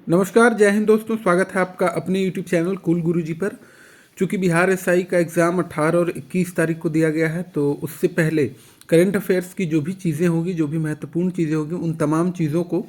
नमस्कार, जय हिंद दोस्तों। स्वागत है आपका अपने YouTube चैनल कूल गुरुजी पर। चूँकि बिहार एसआई का एग्ज़ाम 18 और 21 तारीख को दिया गया है, तो उससे पहले करंट अफेयर्स की जो भी चीज़ें होंगी, जो भी महत्वपूर्ण चीज़ें होंगी, उन तमाम चीज़ों को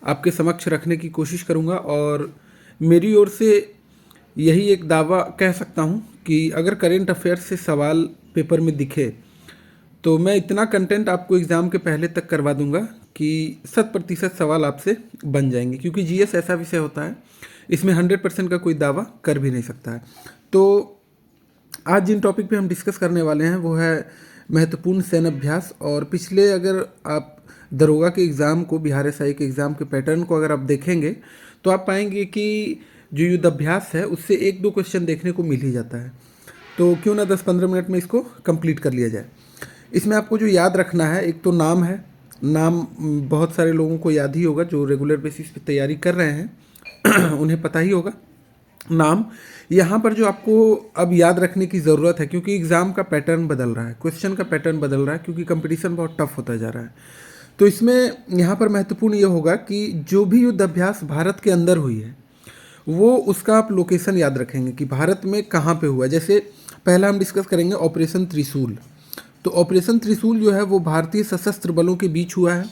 आपके समक्ष रखने की कोशिश करूँगा। और मेरी ओर से यही एक दावा कह सकता हूँ कि अगर करंट अफेयर्स से सवाल पेपर में दिखे तो मैं इतना कंटेंट आपको एग्ज़ाम के पहले तक करवा दूंगा कि 100% सवाल आपसे बन जाएंगे, क्योंकि जीएस ऐसा विषय होता है, इसमें 100% का कोई दावा कर भी नहीं सकता है। तो आज जिन टॉपिक पे हम डिस्कस करने वाले हैं वो है महत्वपूर्ण सैन्य अभ्यास। और पिछले अगर आप दरोगा के एग्ज़ाम को, बिहार एसआई के एग्ज़ाम के पैटर्न को अगर आप देखेंगे तो आप पाएंगे कि जो युद्ध अभ्यास है उससे 1-2 क्वेश्चन देखने को मिल ही जाता है। तो क्यों ना 10-15 मिनट में इसको कंप्लीट कर लिया जाए। इसमें आपको जो याद रखना है, एक तो नाम है। नाम बहुत सारे लोगों को याद ही होगा जो रेगुलर बेसिस पे तैयारी कर रहे हैं उन्हें पता ही होगा नाम। यहाँ पर जो आपको अब याद रखने की ज़रूरत है, क्योंकि एग्ज़ाम का पैटर्न बदल रहा है, क्वेश्चन का पैटर्न बदल रहा है, क्योंकि कंपटीशन बहुत टफ होता जा रहा है। तो इसमें यहाँ पर महत्वपूर्ण ये होगा कि जो भी युद्ध अभ्यास भारत के अंदर हुई है वो उसका आप लोकेशन याद रखेंगे कि भारत में कहाँ पे हुआ। जैसे पहला हम डिस्कस करेंगे ऑपरेशन त्रिशूल। तो ऑपरेशन त्रिशूल जो है वो भारतीय सशस्त्र बलों के बीच हुआ है।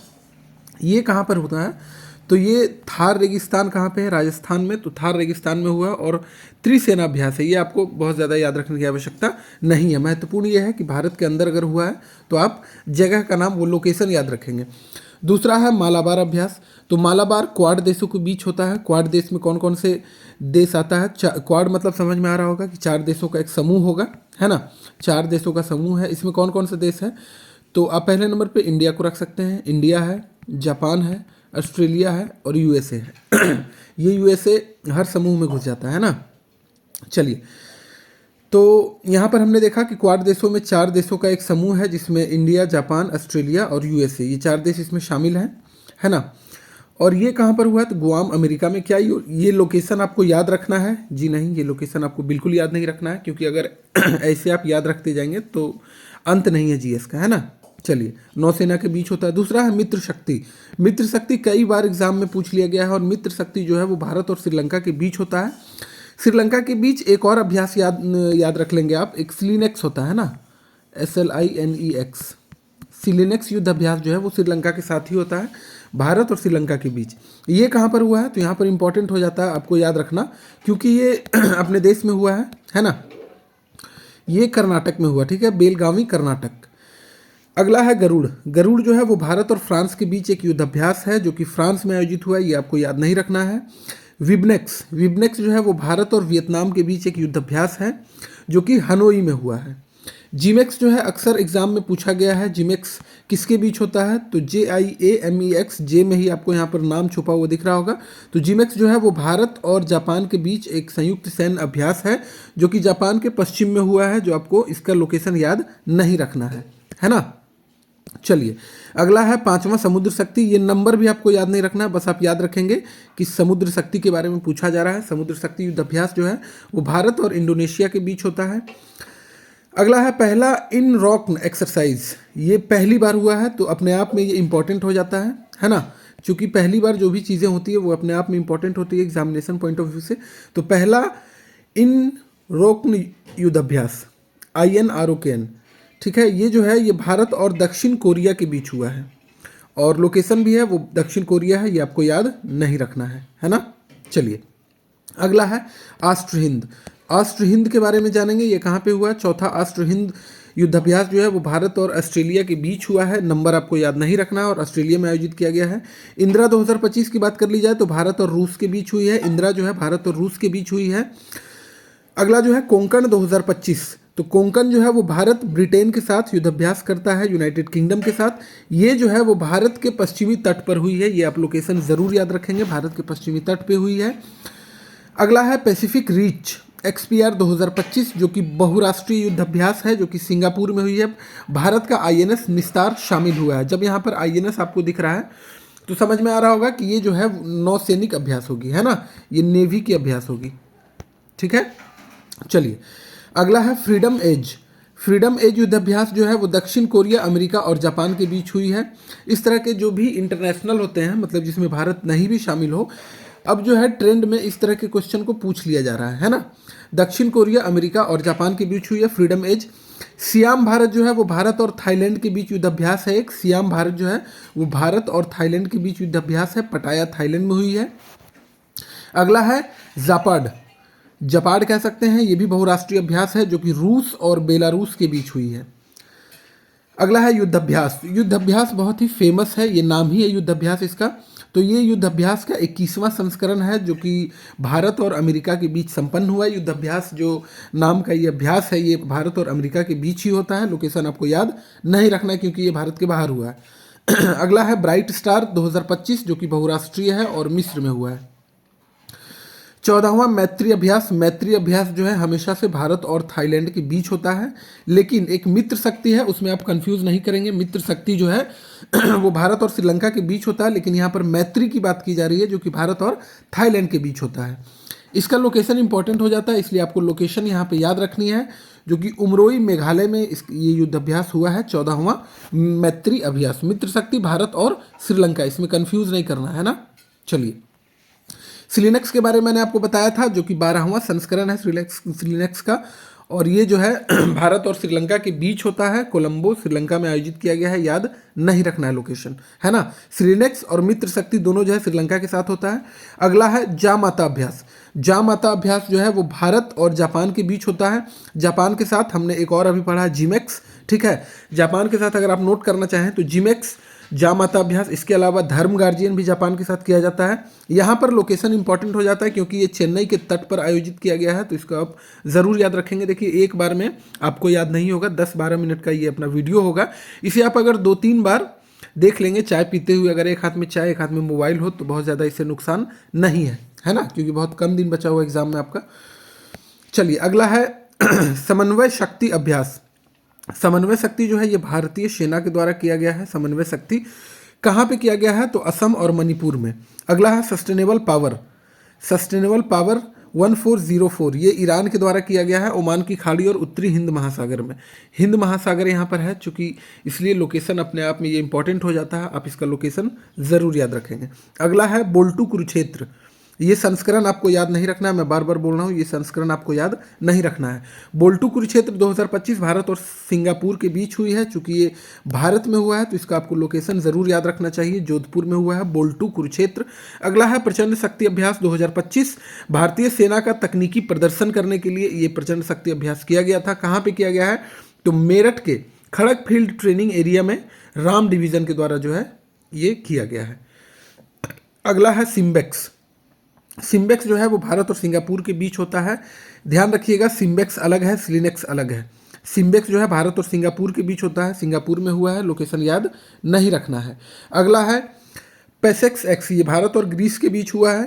ये कहाँ पर होता है? तो ये थार रेगिस्तान कहाँ पे है? राजस्थान में। तो थार रेगिस्तान में हुआ और त्रिसेना अभ्यास है। ये आपको बहुत ज़्यादा याद रखने की आवश्यकता नहीं है। महत्वपूर्ण ये है कि भारत के अंदर अगर हुआ है तो आप जगह का नाम, वो लोकेशन याद रखेंगे। दूसरा है मालाबार अभ्यास। तो मालाबार क्वाड देशों के बीच होता है। क्वाड देश में कौन कौन से देश आता है? क्वाड मतलब समझ में आ रहा होगा कि 4 देशों का एक समूह होगा, है ना। 4 देशों का समूह है। इसमें कौन कौन से देश है? तो आप पहले नंबर पे इंडिया को रख सकते हैं। इंडिया है, जापान है, ऑस्ट्रेलिया है और यूएसए है ये यूएसए हर समूह में घुस जाता है ना। चलिए, तो यहाँ पर हमने देखा कि क्वाड देशों में 4 देशों का एक समूह है, जिसमें इंडिया, जापान, ऑस्ट्रेलिया और यूएसए, ये 4 देश इसमें शामिल हैं, है ना। और ये कहाँ पर हुआ है? तो गुआम, अमेरिका में। क्या ये लोकेशन आपको याद रखना है? जी नहीं, ये लोकेशन आपको बिल्कुल याद नहीं रखना है, क्योंकि अगर ऐसे आप याद रखते जाएंगे तो अंत नहीं है जीएस का, है ना। चलिए, नौसेना के बीच होता है। दूसरा है मित्र शक्ति। मित्र शक्ति कई बार एग्जाम में पूछ लिया गया है, और मित्र शक्ति जो है वो भारत और श्रीलंका के बीच होता है। श्रीलंका के बीच एक और अभ्यास याद रख लेंगे आप, एक सिलिनेक्स होता है ना, SLINEX। सिलिनेक्स युद्ध अभ्यास जो है वो श्रीलंका के साथ ही होता है, भारत और श्रीलंका के बीच। ये कहाँ पर हुआ है? तो यहाँ पर इंपॉर्टेंट हो जाता है आपको याद रखना, क्योंकि ये अपने देश में हुआ है ना। ये कर्नाटक में हुआ, ठीक है, बेलगावी, कर्नाटक। अगला है गरुड़। गरुड़ जो है वो भारत और फ्रांस के बीच एक युद्ध अभ्यास है, जो कि फ्रांस में आयोजित हुआ है। ये आपको याद नहीं रखना है। विबनेक्स। विबनेक्स जो है वो भारत और वियतनाम के बीच एक युद्ध अभ्यास है, जो कि हनोई में हुआ है। जिमेक्स जो है अक्सर एग्जाम में पूछा गया है। जिमेक्स किसके बीच होता है? तो JIAMEX, जे में ही आपको यहाँ पर नाम छुपा हुआ दिख रहा होगा। तो जिमेक्स जो है वो भारत और जापान के बीच एक संयुक्त सैन्य अभ्यास है, जो कि जापान के पश्चिम में हुआ है, जो आपको इसका लोकेशन याद नहीं रखना है ना। चलिए, अगला है 5वां समुद्र शक्ति। ये नंबर भी आपको याद नहीं रखना है, बस आप याद रखेंगे कि समुद्र शक्ति के बारे में पूछा जा रहा है। समुद्र शक्ति युद्ध अभ्यास जो है वो भारत और इंडोनेशिया के बीच होता है। अगला है पहला इन रॉक एक्सरसाइज। ये पहली बार हुआ है, तो अपने आप में ये इंपॉर्टेंट हो जाता है ना। चूंकि पहली बार जो भी चीज़ें होती है वो अपने आप में इंपॉर्टेंट होती है एग्जामिनेशन पॉइंट ऑफ व्यू से। तो पहला इन रोक्न युद्ध अभ्यास, INROKN, ठीक है। ये जो है ये भारत और दक्षिण कोरिया के बीच हुआ है, और लोकेशन भी है वो दक्षिण कोरिया है। ये आपको याद नहीं रखना है ना। चलिए, अगला है ऑस्ट्रो हिंद। ऑस्ट्रो हिंद के बारे में जानेंगे, ये कहाँ पे हुआ है? चौथा ऑस्ट्रो हिंद युद्धाभ्यास जो है वो भारत और ऑस्ट्रेलिया के बीच हुआ है। नंबर आपको याद नहीं रखना, और ऑस्ट्रेलिया में आयोजित किया गया है। इंदिरा 2025 की बात कर ली जाए तो भारत और रूस के बीच हुई है। इंदिरा जो है भारत और रूस के बीच हुई है। अगला जो है कोंकण 2025। तो कोंकण जो है वो भारत ब्रिटेन के साथ युद्धाभ्यास करता है, यूनाइटेड किंगडम के साथ। ये जो है वो भारत के पश्चिमी तट पर हुई है। ये आप लोकेशन ज़रूर याद रखेंगे, भारत के पश्चिमी तट पे हुई है। अगला है पैसिफिक रीच XPR 2025, जो कि बहुराष्ट्रीय युद्ध अभ्यास है, जो कि सिंगापुर में हुई है। भारत का INS निस्तार शामिल हुआ है। जब यहाँ पर INS आपको दिख रहा है तो समझ में आ रहा होगा कि ये जो है नौसैनिक अभ्यास होगी, है ना, ये नेवी की अभ्यास होगी, ठीक है। चलिए, अगला है फ्रीडम एज। फ्रीडम एज युद्धाभ्यास जो है वो दक्षिण कोरिया, अमेरिका और जापान के बीच हुई है। इस तरह के जो भी इंटरनेशनल होते हैं, मतलब जिसमें भारत नहीं भी शामिल हो, अब जो है ट्रेंड में इस तरह के क्वेश्चन को पूछ लिया जा रहा है ना। दक्षिण कोरिया, अमेरिका और जापान के बीच हुई है फ्रीडम एज। सियाम भारत जो है वो भारत और थाईलैंड के बीच युद्धाभ्यास है। एक सियाम भारत जो है वो भारत और थाईलैंड के बीच युद्धाभ्यास है, पटाया थाईलैंड में हुई है। अगला है जापाड, जापाड कह सकते हैं, ये भी बहुराष्ट्रीय अभ्यास है जो कि रूस और बेलारूस के बीच हुई है। अगला है युद्धाभ्यास, युद्धाभ्यास बहुत ही फेमस है, ये नाम ही है युद्धाभ्यास इसका। तो ये युद्धाभ्यास का 21वां संस्करण है जो कि भारत और अमेरिका के बीच संपन्न हुआ है। युद्धाभ्यास जो नाम का ये अभ्यास है ये भारत और अमेरिका के बीच ही होता है। लोकेशन आपको याद नहीं रखना है क्योंकि ये भारत के बाहर हुआ है। अगला है ब्राइट स्टार 2025 जो कि बहुराष्ट्रीय है और मिस्र में हुआ है। 14वां मैत्री अभ्यास, मैत्री अभ्यास जो है हमेशा से भारत और थाईलैंड के बीच होता है, लेकिन एक मित्र शक्ति है उसमें आप कंफ्यूज नहीं करेंगे। मित्र शक्ति जो है वो भारत और श्रीलंका के बीच होता है, लेकिन यहाँ पर मैत्री की बात की जा रही है जो कि भारत और थाईलैंड के बीच होता है। इसका लोकेशन इंपॉर्टेंट हो जाता है, इसलिए आपको लोकेशन यहाँ पे याद रखनी है जो कि उमरोई मेघालय में ये युद्धाभ्यास हुआ है। 14वां मैत्री अभ्यास, मित्र शक्ति भारत और श्रीलंका, इसमें कंफ्यूज नहीं करना है ना। चलिए, सिलिनेक्स के बारे में मैंने आपको बताया था जो कि 12वां संस्करण है सिलिनेक्स का, और ये जो है भारत और श्रीलंका के बीच होता है। कोलंबो श्रीलंका में आयोजित किया गया है, याद नहीं रखना है लोकेशन, है ना। सिलिनेक्स और मित्र शक्ति दोनों जो है श्रीलंका के साथ होता है। अगला है जामाता अभ्यास, जामाता अभ्यास जो है वो भारत और जापान के बीच होता है। जापान के साथ हमने एक और अभी पढ़ा है जिमेक्स, ठीक है। जापान के साथ अगर आप नोट करना चाहें तो जिमेक्स, जामाता अभ्यास। इसके अलावा धर्म गार्जियन भी जापान के साथ किया जाता है। यहाँ पर लोकेशन इंपॉर्टेंट हो जाता है क्योंकि ये चेन्नई के तट पर आयोजित किया गया है, तो इसको आप ज़रूर याद रखेंगे। देखिए, एक बार में आपको याद नहीं होगा, 10-12 मिनट का ये अपना वीडियो होगा। इसे आप अगर 2-3 बार देख लेंगे चाय पीते हुए, अगर एक हाथ में चाय एक हाथ में मोबाइल हो तो बहुत ज़्यादा इससे नुकसान नहीं है ना, क्योंकि बहुत कम दिन बचा हुआ एग्जाम में आपका। चलिए, अगला है समन्वय शक्ति अभ्यास। समन्वय शक्ति जो है ये भारतीय सेना के द्वारा किया गया है। समन्वय शक्ति कहाँ पे किया गया है तो असम और मणिपुर में। अगला है सस्टेनेबल पावर, सस्टेनेबल पावर 1404, ये ईरान के द्वारा किया गया है, ओमान की खाड़ी और उत्तरी हिंद महासागर में। हिंद महासागर यहाँ पर है चूंकि, इसलिए लोकेशन अपने आप में ये इंपॉर्टेंट हो जाता है, आप इसका लोकेशन ज़रूर याद रखेंगे। अगला है बोल्टू कुरुक्षेत्र, ये संस्करण आपको याद नहीं रखना है, मैं बार बार बोल रहा हूँ, ये संस्करण आपको याद नहीं रखना है। बोल्टू कुरुक्षेत्र 2025 भारत और सिंगापुर के बीच हुई है। चूंकि ये भारत में हुआ है तो इसका आपको लोकेशन ज़रूर याद रखना चाहिए, जोधपुर में हुआ है बोल्टू कुरुक्षेत्र। अगला है प्रचंड शक्ति अभ्यास 2025, भारतीय सेना का तकनीकी प्रदर्शन करने के लिए ये प्रचंड शक्ति अभ्यास किया गया था। कहाँ पर किया गया है तो मेरठ के खड़ग फील्ड ट्रेनिंग एरिया में राम डिवीज़न के द्वारा जो है ये किया गया है। अगला है सिम्बेक्स, सिम्बेक्स जो है वो भारत और सिंगापुर के बीच होता है। ध्यान रखिएगा, सिम्बेक्स अलग है, सिलिनेक्स अलग है। सिम्बेक्स जो है भारत और सिंगापुर के बीच होता है, सिंगापुर में हुआ है, लोकेशन याद नहीं रखना है। अगला है पेसेक्स एक्स, ये भारत और ग्रीस के बीच हुआ है।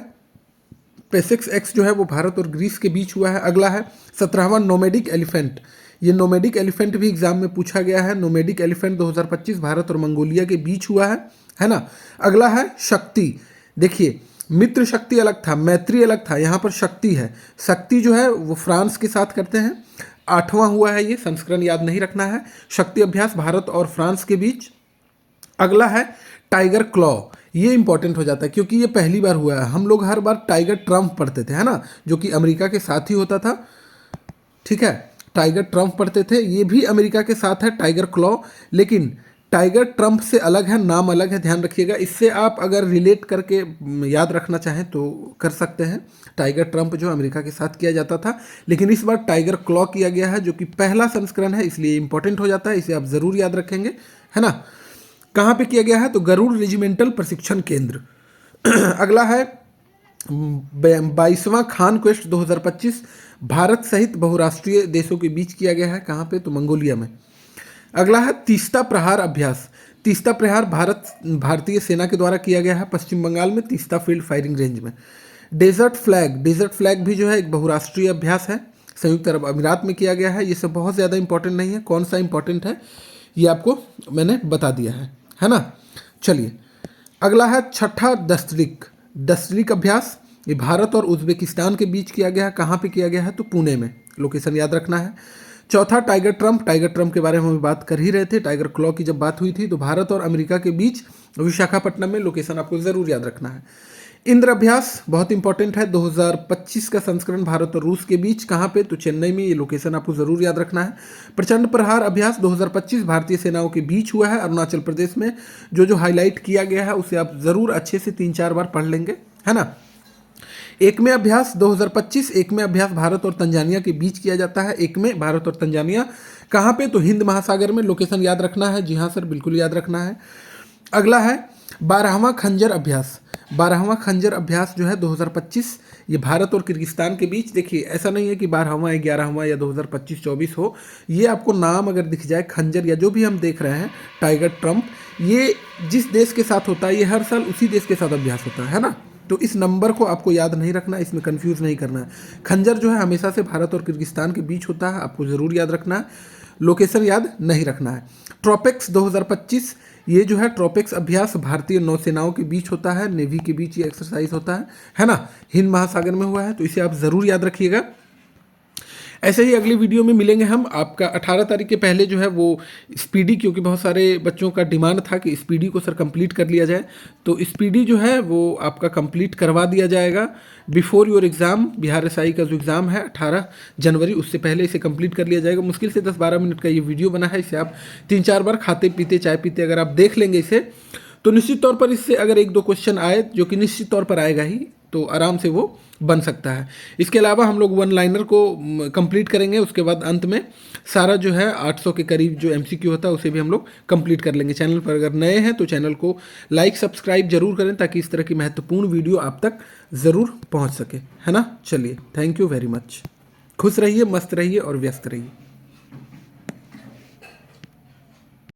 पेसेक्स एक्स जो है वो भारत और ग्रीस के बीच हुआ है। अगला है 17वां नोमैडिक एलिफेंट, ये नोमैडिक एलिफेंट भी एग्जाम में पूछा गया है। नोमैडिक एलिफेंट 2025 भारत और मंगोलिया के बीच हुआ है ना। अगला है शक्ति, देखिए मित्र शक्ति अलग था, मैत्री अलग था, यहाँ पर शक्ति है। शक्ति जो है वो फ्रांस के साथ करते हैं, 8वां हुआ है, ये संस्करण याद नहीं रखना है। शक्ति अभ्यास भारत और फ्रांस के बीच। अगला है टाइगर क्लॉ, ये इंपॉर्टेंट हो जाता है क्योंकि ये पहली बार हुआ है। हम लोग हर बार टाइगर ट्रम्प पढ़ते थे, है ना, जो कि अमेरिका के साथ ही होता था, ठीक है। टाइगर ट्रम्प पढ़ते थे, ये भी अमेरिका के साथ है टाइगर क्लॉ, लेकिन टाइगर ट्रम्प से अलग है, नाम अलग है, ध्यान रखिएगा। इससे आप अगर रिलेट करके याद रखना चाहें तो कर सकते हैं। टाइगर ट्रम्प जो अमेरिका के साथ किया जाता था, लेकिन इस बार टाइगर क्लॉ किया गया है जो कि पहला संस्करण है, इसलिए इंपॉर्टेंट हो जाता है, इसे आप ज़रूर याद रखेंगे, है ना। कहाँ पे किया गया है तो गरुड़ रेजिमेंटल प्रशिक्षण केंद्र। अगला है 22वां खान क्वेस्ट 2025, भारत सहित बहुराष्ट्रीय देशों के बीच किया गया है। कहाँ पे तो मंगोलिया में। अगला है तीस्ता प्रहार अभ्यास, तीस्ता प्रहार भारतीय सेना के द्वारा किया गया है पश्चिम बंगाल में, तीस्ता फील्ड फायरिंग रेंज में। डेजर्ट फ्लैग, डेजर्ट फ्लैग भी जो है एक बहुराष्ट्रीय अभ्यास है, संयुक्त अरब अमीरात में किया गया है। ये सब बहुत ज़्यादा इंपॉर्टेंट नहीं है, कौन सा इंपॉर्टेंट है ये आपको मैंने बता दिया है ना। चलिए, अगला है छठा दस्तरिक, दस्तरिक अभ्यास, ये भारत और उज्बेकिस्तान के बीच किया गया है। कहाँ पे किया गया है तो पुणे में, लोकेशन याद रखना है। चौथा टाइगर ट्रम्प, टाइगर ट्रम्प के बारे में हम बात कर ही रहे थे, टाइगर क्लॉ की जब बात हुई थी तो भारत और अमेरिका के बीच विशाखापट्टनम में, लोकेशन आपको ज़रूर याद रखना है। इंद्र अभ्यास बहुत इंपॉर्टेंट है, 2025 का संस्करण भारत और रूस के बीच, कहाँ पे, तो चेन्नई में, ये लोकेशन आपको जरूर याद रखना है। प्रचंड प्रहार अभ्यास 2025 भारतीय सेनाओं के बीच हुआ है अरुणाचल प्रदेश में। जो जो हाईलाइट किया गया है उसे आप जरूर अच्छे से 3-4 बार पढ़ लेंगे, है ना। एकमे अभ्यास 2025, एकमे अभ्यास भारत और तंजानिया के बीच किया जाता है। एकमे भारत और तंजानिया कहाँ पे, तो हिंद महासागर में, लोकेशन याद रखना है। जी हाँ सर, बिल्कुल याद रखना है। अगला है 12वां खंजर अभ्यास। 12वां खंजर अभ्यास जो है 2025, ये भारत और किर्गिस्तान के बीच। देखिए ऐसा नहीं है कि 12वां या 11वां या 2025-24 हो, ये आपको नाम अगर दिख जाए खंजर या जो भी हम देख रहे हैं टाइगर ट्रम्प, ये जिस देश के साथ होता है ये हर साल उसी देश के साथ अभ्यास होता है ना। तो इस नंबर को आपको याद नहीं रखना है, इसमें कंफ्यूज नहीं करना है। खंजर जो है हमेशा से भारत और किर्गिस्तान के बीच होता है, आपको ज़रूर याद रखना है। लोकेशन याद नहीं रखना है। ट्रोपेक्स 2025, ये जो है ट्रोपेक्स अभ्यास भारतीय नौसेनाओं के बीच होता है, नेवी के बीच ये एक्सरसाइज होता है ना। हिंद महासागर में हुआ है, तो इसे आप ज़रूर याद रखिएगा। ऐसे ही अगली वीडियो में मिलेंगे हम। आपका 18 तारीख के पहले जो है वो स्पीडी, क्योंकि बहुत सारे बच्चों का डिमांड था कि स्पीडी को सर कंप्लीट कर लिया जाए, तो स्पीडी जो है वो आपका कंप्लीट करवा दिया जाएगा before your exam. Bihar SI का जो एग्ज़ाम है 18 जनवरी, उससे पहले इसे कंप्लीट कर लिया जाएगा। मुश्किल से 10-12 मिनट का ये वीडियो बना है, इसे आप 3-4 बार खाते पीते चाय पीते अगर आप देख लेंगे इसे, तो निश्चित तौर पर इससे अगर 1-2 क्वेश्चन आए, जो कि निश्चित तौर पर आएगा ही, तो आराम से वो बन सकता है। इसके अलावा हम लोग वन लाइनर को कंप्लीट करेंगे, उसके बाद अंत में सारा जो है 800 के करीब जो एमसीक्यू होता है उसे भी हम लोग कंप्लीट कर लेंगे। चैनल पर अगर नए हैं तो चैनल को लाइक सब्सक्राइब जरूर करें, ताकि इस तरह की महत्वपूर्ण वीडियो आप तक ज़रूर पहुंच सके, है ना। चलिए, थैंक यू वेरी मच। खुश रहिए, मस्त रहिए और व्यस्त रहिए।